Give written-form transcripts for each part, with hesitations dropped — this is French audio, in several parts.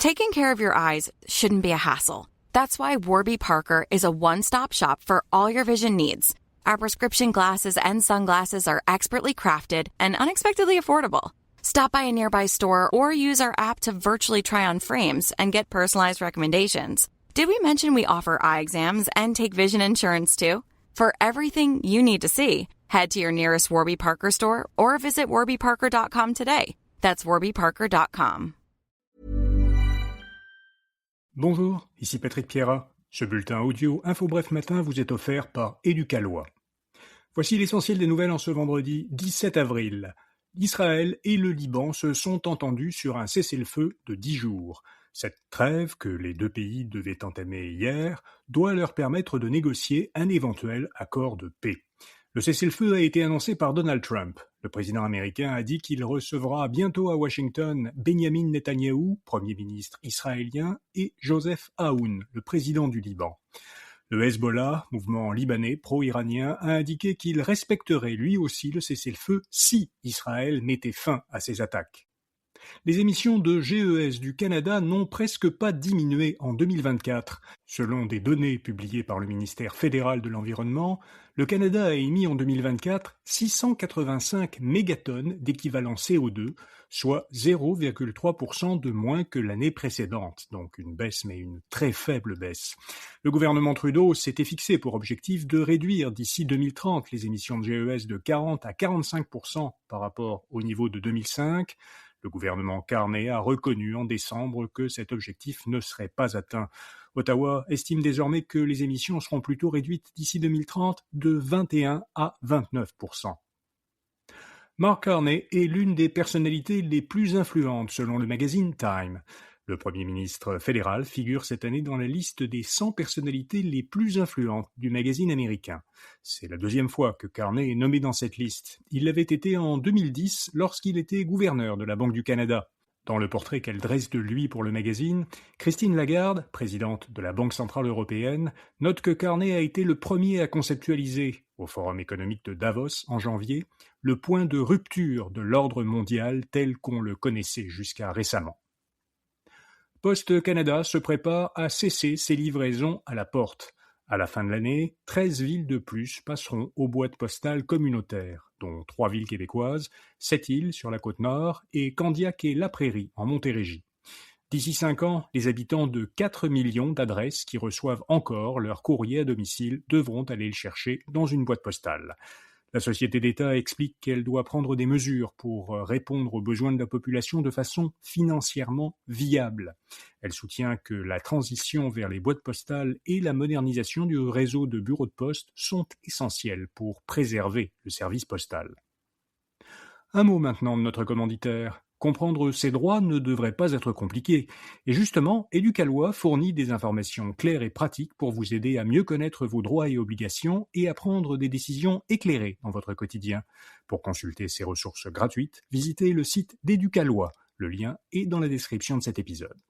Taking care of your eyes shouldn't be a hassle. That's why Warby Parker is a one-stop shop for all your vision needs. Our prescription glasses and sunglasses are expertly crafted and unexpectedly affordable. Stop by a nearby store or use our app to virtually try on frames and get personalized recommendations. Did we mention we offer eye exams and take vision insurance too? For everything you need to see, head to your nearest Warby Parker store or visit warbyparker.com today. That's warbyparker.com. Bonjour, ici Patrick Pierrat. Ce bulletin audio InfoBref Matin vous est offert par Éducalois. Voici l'essentiel des nouvelles en ce vendredi 17 avril. Israël et le Liban se sont entendus sur un cessez-le-feu de 10 jours. Cette trêve, que les deux pays devaient entamer hier, doit leur permettre de négocier un éventuel accord de paix. Le cessez-le-feu a été annoncé par Donald Trump. Le président américain a dit qu'il recevra bientôt à Washington Benjamin Netanyahou, Premier ministre israélien, et Joseph Aoun, le président du Liban. Le Hezbollah, mouvement libanais pro-iranien, a indiqué qu'il respecterait lui aussi le cessez-le-feu si Israël mettait fin à ses attaques. Les émissions de GES du Canada n'ont presque pas diminué en 2024. Selon des données publiées par le ministère fédéral de l'Environnement, le Canada a émis en 2024 685 mégatonnes d'équivalent CO2, soit 0,3% de moins que l'année précédente, donc une baisse mais une très faible baisse. Le gouvernement Trudeau s'était fixé pour objectif de réduire d'ici 2030 les émissions de GES de 40 à 45% par rapport au niveau de 2005. Le gouvernement Carney a reconnu en décembre que cet objectif ne serait pas atteint. Ottawa estime désormais que les émissions seront plutôt réduites d'ici 2030 de 21 à 29%. Mark Carney est l'une des personnalités les plus influentes selon le magazine Time. Le Premier ministre fédéral figure cette année dans la liste des 100 personnalités les plus influentes du magazine américain. C'est la deuxième fois que Carney est nommé dans cette liste. Il l'avait été en 2010 lorsqu'il était gouverneur de la Banque du Canada. Dans le portrait qu'elle dresse de lui pour le magazine, Christine Lagarde, présidente de la Banque centrale européenne, note que Carney a été le premier à conceptualiser, au Forum économique de Davos en janvier, le point de rupture de l'ordre mondial tel qu'on le connaissait jusqu'à récemment. Poste Canada se prépare à cesser ses livraisons à la porte. À la fin de l'année, 13 villes de plus passeront aux boîtes postales communautaires, dont 3 villes québécoises, Sept-Îles sur la Côte-Nord et Candiac et La Prairie en Montérégie. D'ici 5 ans, les habitants de 4 millions d'adresses qui reçoivent encore leur courrier à domicile devront aller le chercher dans une boîte postale. La société d'État explique qu'elle doit prendre des mesures pour répondre aux besoins de la population de façon financièrement viable. Elle soutient que la transition vers les boîtes postales et la modernisation du réseau de bureaux de poste sont essentielles pour préserver le service postal. Un mot maintenant de notre commanditaire. Comprendre ses droits ne devrait pas être compliqué. Et justement, Éducalois fournit des informations claires et pratiques pour vous aider à mieux connaître vos droits et obligations et à prendre des décisions éclairées dans votre quotidien. Pour consulter ces ressources gratuites, visitez le site d'Éducalois. Le lien est dans la description de cet épisode.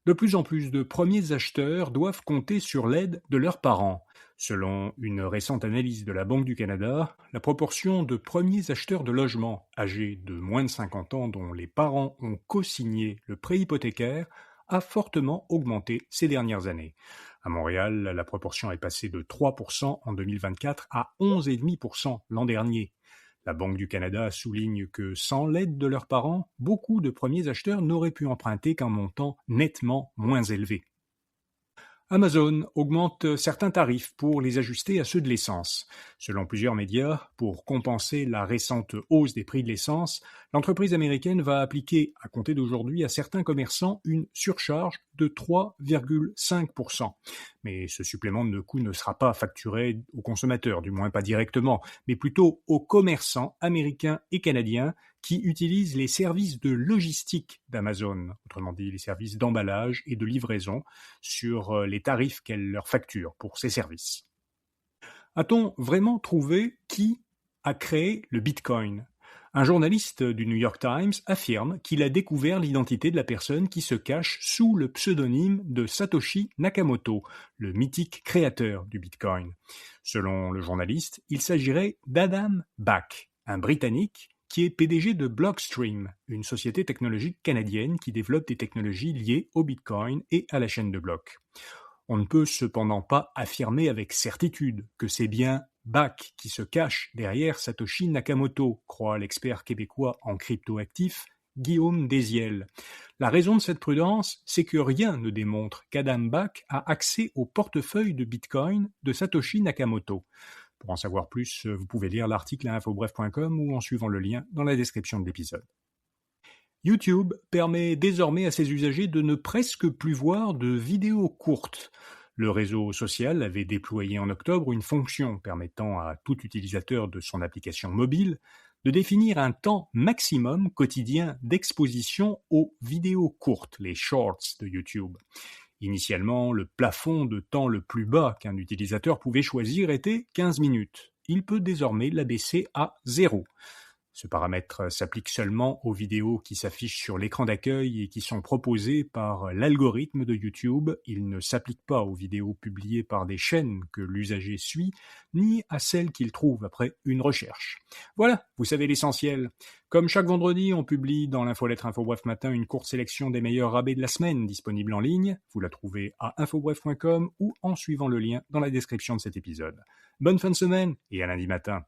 De plus en plus de premiers acheteurs doivent compter sur l'aide de leurs parents. Selon une récente analyse de la Banque du Canada, la proportion de premiers acheteurs de logements âgés de moins de 50 ans dont les parents ont co-signé le prêt hypothécaire a fortement augmenté ces dernières années. À Montréal, la proportion est passée de 3% en 2024 à 11,5% l'an dernier. La Banque du Canada souligne que sans l'aide de leurs parents, beaucoup de premiers acheteurs n'auraient pu emprunter qu'un montant nettement moins élevé. Amazon augmente certains tarifs pour les ajuster à ceux de l'essence. Selon plusieurs médias, pour compenser la récente hausse des prix de l'essence, l'entreprise américaine va appliquer à compter d'aujourd'hui à certains commerçants une surcharge de 3,5%. Mais ce supplément de coût ne sera pas facturé aux consommateurs, du moins pas directement, mais plutôt aux commerçants américains et canadiens qui utilisent les services de logistique d'Amazon, autrement dit les services d'emballage et de livraison, sur les tarifs qu'elle leur facture pour ces services. A-t-on vraiment trouvé qui a créé le Bitcoin ? Un journaliste du New York Times affirme qu'il a découvert l'identité de la personne qui se cache sous le pseudonyme de Satoshi Nakamoto, le mythique créateur du Bitcoin. Selon le journaliste, il s'agirait d'Adam Back, un Britannique qui est PDG de Blockstream, une société technologique canadienne qui développe des technologies liées au Bitcoin et à la chaîne de blocs. On ne peut cependant pas affirmer avec certitude que c'est bien Bakkt qui se cache derrière Satoshi Nakamoto, croit l'expert québécois en cryptoactifs Guillaume Désiel. La raison de cette prudence, c'est que rien ne démontre qu'Adam Back a accès au portefeuille de Bitcoin de Satoshi Nakamoto. Pour en savoir plus, vous pouvez lire l'article à infobref.com ou en suivant le lien dans la description de l'épisode. YouTube permet désormais à ses usagers de ne presque plus voir de vidéos courtes. Le réseau social avait déployé en octobre une fonction permettant à tout utilisateur de son application mobile de définir un temps maximum quotidien d'exposition aux vidéos courtes, les shorts de YouTube. Initialement, le plafond de temps le plus bas qu'un utilisateur pouvait choisir était 15 minutes. Il peut désormais l'abaisser à 0. Ce paramètre s'applique seulement aux vidéos qui s'affichent sur l'écran d'accueil et qui sont proposées par l'algorithme de YouTube. Il ne s'applique pas aux vidéos publiées par des chaînes que l'usager suit, ni à celles qu'il trouve après une recherche. Voilà, vous savez l'essentiel. Comme chaque vendredi, on publie dans l'infolettre Infobref Matin une courte sélection des meilleurs rabais de la semaine disponible en ligne. Vous la trouvez à infobref.com ou en suivant le lien dans la description de cet épisode. Bonne fin de semaine et à lundi matin.